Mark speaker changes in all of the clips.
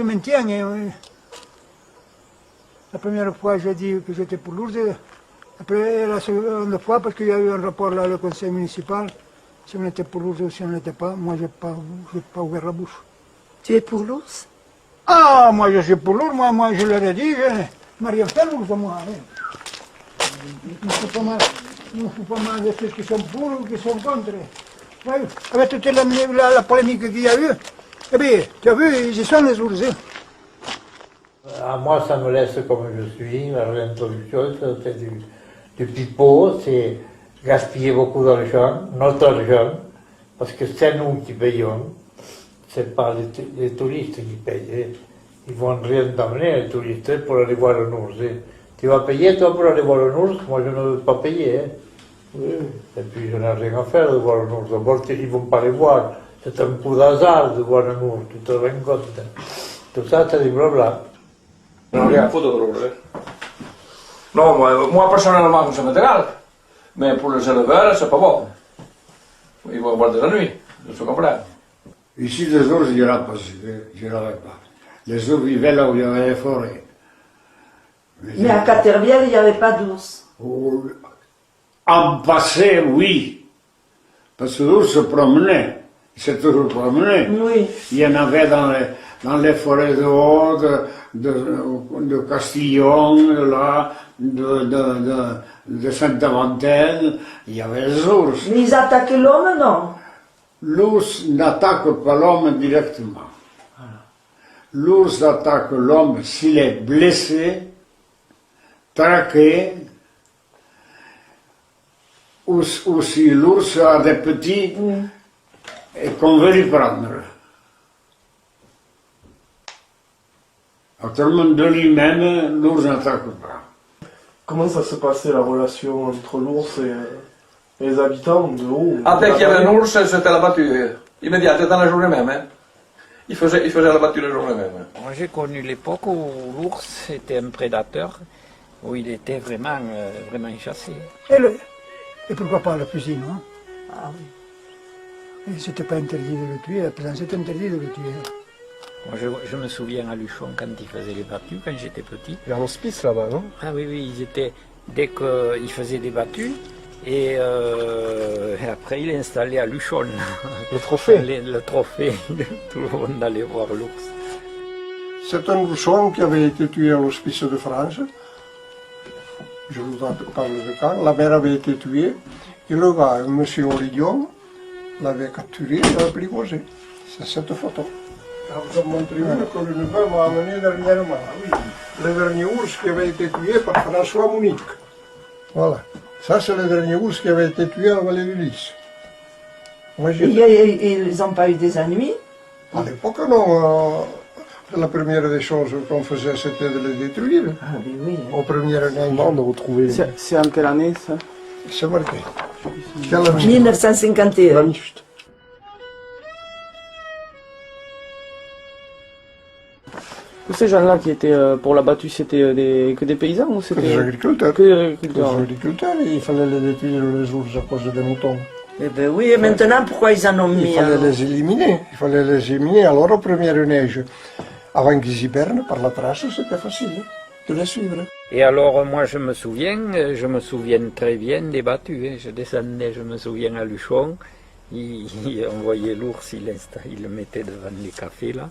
Speaker 1: maintient. La première fois, j'ai dit que j'étais pour l'ours. Après, la seconde fois, parce qu'il y a eu un rapport là, le conseil municipal, si on était pour l'ours ou si on n'était pas, moi, je n'ai pas ouvert la bouche.
Speaker 2: Tu es pour l'ours?
Speaker 1: Ah, moi, je suis pour l'ours. Moi, je leur ai dit, je n'ai rien fait l'ours, moi. Il ne faut pas mal de ceux qui sont pour ou qui sont contre. Oui, avec toute la polémique qu'il y a eu, eh bien, tu as vu, ils y sont les ours.
Speaker 3: Moi, ça me laisse comme je suis. La réintroduction, c'est du pipeau, c'est gaspiller beaucoup d'argent, notre argent, parce que c'est nous qui payons, c'est pas les touristes qui payent. Ils vont rien t'amener, les touristes, pour aller voir un ours. Tu vas payer, toi, pour aller voir un ours? Moi, je ne veux pas payer. Oui. Et puis, je n'ai rien à faire de voir un ours. D'abord, ils ne vont pas les voir. C'est un coup d'hasard de voir un ours, tu te rends compte. Tout ça, c'est du blabla.
Speaker 4: Non, il y a un peu de drôle. Non, moi personnellement, ça m'intéresse. Mais pour les éleveurs, c'est pas bon. Ils vont voir de la nuit, je comprends.
Speaker 5: Ici, les ours, il n'y en a pas. Les ours vivaient là où il y avait les forêts.
Speaker 2: Mais à Caterviel, il n'y avait pas d'ours.
Speaker 5: En passé, oui. Parce que l'ours se promenait. Il s'est toujours promené.
Speaker 2: Oui.
Speaker 5: Il y en avait dans les forêts de Haut, de Castillon, là, de Saint-Aventin. Il y avait les ours.
Speaker 2: Mais ils attaquaient l'homme, non?
Speaker 5: L'ours n'attaque pas l'homme directement. L'ours attaque l'homme s'il est blessé, traqué, ou si l'ours a des petits et qu'on veut lui prendre. Autrement, de lui-même, l'ours n'attaque pas.
Speaker 6: Comment ça se passait la relation entre l'ours et les habitants de haut?
Speaker 4: Dès qu'il y avait un ours, c'était la battue. Immédiate, dans la journée même. Il faisait la battue la journée même.
Speaker 7: Moi j'ai connu l'époque où l'ours était un prédateur, où il était vraiment chassé.
Speaker 1: Et pourquoi pas la cuisine, hein?
Speaker 2: Ah oui.
Speaker 1: C'était pas interdit de le tuer, à présent c'est interdit de le tuer.
Speaker 7: Moi, je me souviens à Luchon quand ils faisaient les battues, quand j'étais petit.
Speaker 6: Il y a un hospice là-bas, non?
Speaker 7: Ah oui, ils étaient, dès qu'ils faisaient des battues, et après il installait à Luchon.
Speaker 6: Le trophée?
Speaker 7: Le trophée, tout le monde allait voir l'ours.
Speaker 6: C'est un ourson qui avait été tué à l'hospice de France. Je vous en parle de quand. La mère avait été tuée, et le gars, M. Olidion, l'avait capturé et l'avait apprivoisé. C'est cette photo. Je vous en montre une que le neveu m'a amené dernièrement. Le dernier ours qui avait été tué par François Mounique. Voilà. Ça, c'est le dernier ours qui avait été tué à la vallée du Lys.
Speaker 2: Ils n'ont pas eu des ennuis?
Speaker 6: À l'époque, non. La première des choses qu'on faisait, c'était de les détruire.
Speaker 2: Ah oui, oui.
Speaker 6: Aux premières neige. De retrouver.
Speaker 8: C'est en quelle année, ça?
Speaker 6: C'est marqué.
Speaker 2: 1951.
Speaker 8: Tous ces gens-là qui étaient pour la battue, c'était que des paysans ou c'était...
Speaker 6: Des agriculteurs.
Speaker 8: Que des agriculteurs.
Speaker 6: Les agriculteurs, il fallait les détruire les ours à cause des moutons.
Speaker 2: Eh bien oui, et maintenant, pourquoi ils en ont mis?
Speaker 6: Il fallait les éliminer. Il fallait les éliminer. Alors, aux premières neiges, avant qu'ils hibernent, par la trace, c'était facile de les suivre.
Speaker 7: Et alors moi je me souviens très bien des battues. Je descendais, je me souviens à Luchon, on voyait l'ours, il le mettait devant les cafés là.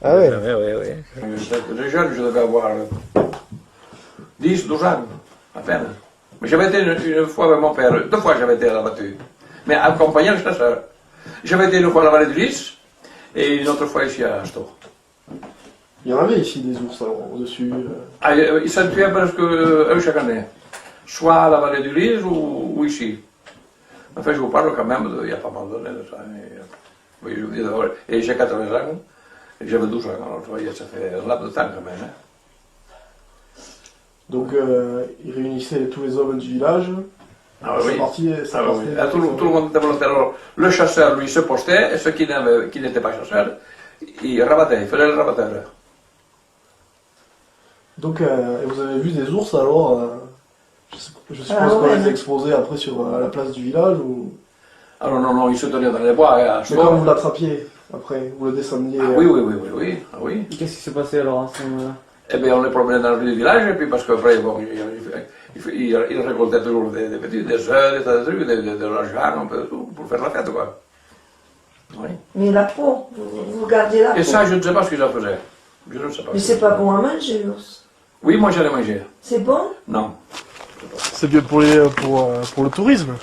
Speaker 6: Ah oui?
Speaker 7: Oui.
Speaker 4: J'étais jeune, je devais avoir 10, 12 ans, à peine. Mais j'avais été une fois avec mon père, 2 fois j'avais été à la battue, mais accompagné le chasseur. J'avais été une fois à la vallée du Lys et une autre fois ici à Astor.
Speaker 6: Il y en avait ici des ours alors, au-dessus.
Speaker 4: Ils s'en tuaient presque un chaque année, soit à la vallée du Lys ou ici. Enfin, je vous parle quand même, il y a pas mal d'années de ça. Oui, je vous dis d'abord, et j'ai 80 ans. J'avais 12 ans, alors vous voyez, ça fait un laps de temps quand même.
Speaker 6: Donc, ils réunissaient tous les hommes du village.
Speaker 4: Ah oui.
Speaker 6: Parti,
Speaker 4: Tout le monde était volontaire. Alors, le chasseur, lui, se postait, et ceux qui n'étaient pas chasseurs, ils rabattaient, ils faisaient le rabatteur.
Speaker 6: Donc, vous avez vu des ours alors je suppose qu'on les exposait après à la place du village ou...
Speaker 4: Alors non, ils se tenaient dans les bois.
Speaker 6: Mais quand vous l'attrapiez?
Speaker 8: après, vous le descendiez.
Speaker 4: Ah oui, oui, oui, oui, oui. Ah, oui.
Speaker 8: Qu'est-ce qui s'est passé alors à ce moment-là?
Speaker 4: Eh bien, on les promenait dans le du village, et puis parce qu'après, bon, il récoltait toujours des petits, des œufs, des trucs, de l'argent, un peu tout, pour faire la fête, quoi. Oui.
Speaker 2: Mais la peau, vous gardez la peau.
Speaker 4: Et ça, je ne sais pas ce qu'ils en faisaient. Je ne sais pas.
Speaker 2: Mais c'est pas bon à manger, l'ours.
Speaker 4: Oui, moi j'allais manger.
Speaker 2: C'est bon?
Speaker 4: Non.
Speaker 9: C'est bien pour le tourisme,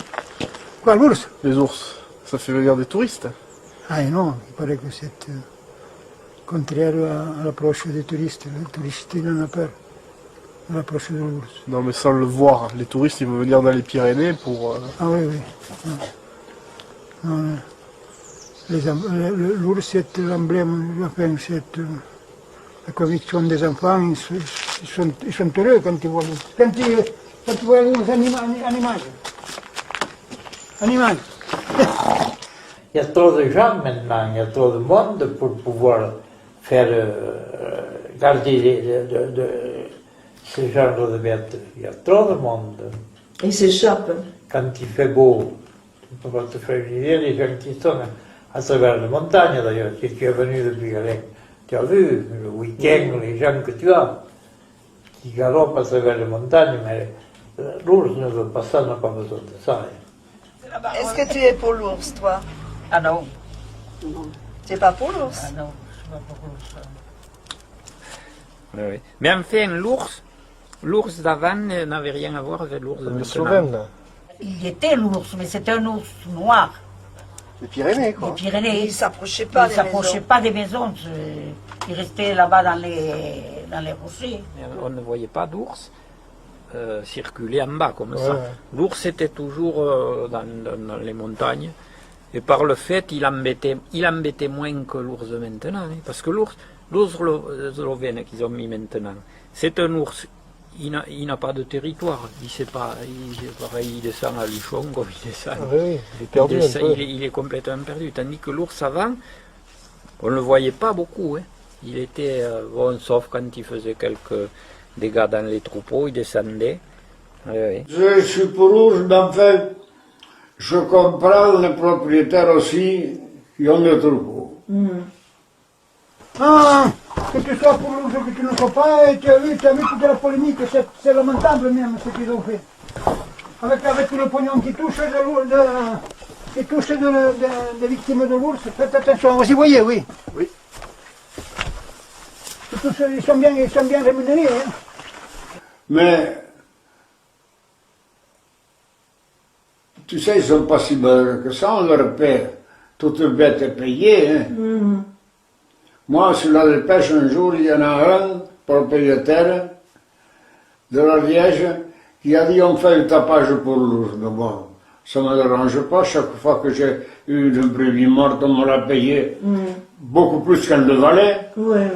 Speaker 1: Quoi, l'ours?
Speaker 9: les ours. Ça fait venir des touristes.
Speaker 1: Ah non, il paraît que c'est contraire à l'approche des touristes. Les touristes, ils en ont peur de l'approche de l'ours.
Speaker 9: Non mais sans le voir, les touristes ils vont venir dans les Pyrénées pour...
Speaker 1: Ah oui, oui. Non, l'ours, c'est l'emblème, enfin, c'est la conviction des enfants. Ils sont heureux quand ils voient l'ours. Quand ils voient l'ours en image.
Speaker 3: Il y a trop de gens maintenant, il y a trop de monde pour pouvoir faire garder ce genre de bêtes. Il y a trop de monde.
Speaker 2: Ils s'échappent.
Speaker 3: Quand il fait beau, tu ne peux pas te faire une idée, les gens qui sont à travers les montagnes d'ailleurs. Si tu es venu depuis Galec, tu as vu le week-end, les gens que tu as, qui galopent à travers les montagnes, mais l'ours ne veut pas ça, n'a pas besoin de ça.
Speaker 10: Est-ce que tu es pour l'ours, toi?
Speaker 11: Ah non.
Speaker 10: Tu n'es pas pour l'ours?
Speaker 11: Ah non, je suis pas pour l'ours.
Speaker 7: Oui, oui. Mais enfin, l'ours d'avant n'avait rien à voir avec l'ours de
Speaker 6: Le
Speaker 7: maintenant.
Speaker 6: Slovène, là.
Speaker 11: Il y était l'ours, mais c'était un ours noir.
Speaker 6: Les Pyrénées,
Speaker 11: Les
Speaker 6: quoi.
Speaker 11: Pyrénées.
Speaker 10: Il ne s'approchait
Speaker 11: Il
Speaker 10: pas
Speaker 11: ne
Speaker 10: des
Speaker 11: s'approchait
Speaker 10: maisons.
Speaker 11: pas des maisons. Il restait là-bas dans les rochers.
Speaker 7: On ne voyait pas d'ours circuler en bas comme ça.
Speaker 6: Ouais.
Speaker 7: L'ours était toujours dans les montagnes. Et par le fait, il embêtait moins que l'ours de maintenant. Hein, parce que l'ours slovène qu'ils ont mis maintenant, c'est un ours, il n'a pas de territoire. Il sait pas, il descend à Luchon comme il descend.
Speaker 6: Ah oui, il est perdu un peu.
Speaker 7: Il est complètement perdu. Tandis que l'ours avant, on ne le voyait pas beaucoup. Hein. Il était, bon, sauf quand il faisait quelques dégâts dans les troupeaux, il descendait. Oui.
Speaker 5: Je suis pour l'ours, mais enfin, je comprends les propriétaires aussi qui ont des troupeaux.
Speaker 1: Ah, que tu sois pour l'ours ou que tu ne sois pas, et tu as vu toute la polémique, c'est lamentable même ce qu'ils ont fait. Avec tout le pognon qui touche des victimes de l'ours, faites attention, vous y voyez, oui.
Speaker 6: Oui.
Speaker 1: Ils sont bien rémunérés. Hein.
Speaker 5: Mais, tu sais, ils ne sont pas si malheureux que ça, on leur paie. Toute bête est payée. Hein. Moi, sur la dépêche, un jour, il y en a un, propriétaire de la Liège, qui a dit on fait le tapage pour l'ours. Mais bon, ça ne me dérange pas. Chaque fois que j'ai eu une brebis morte, on me l'a payé beaucoup plus qu'elle le valait.
Speaker 2: Ouais, ouais.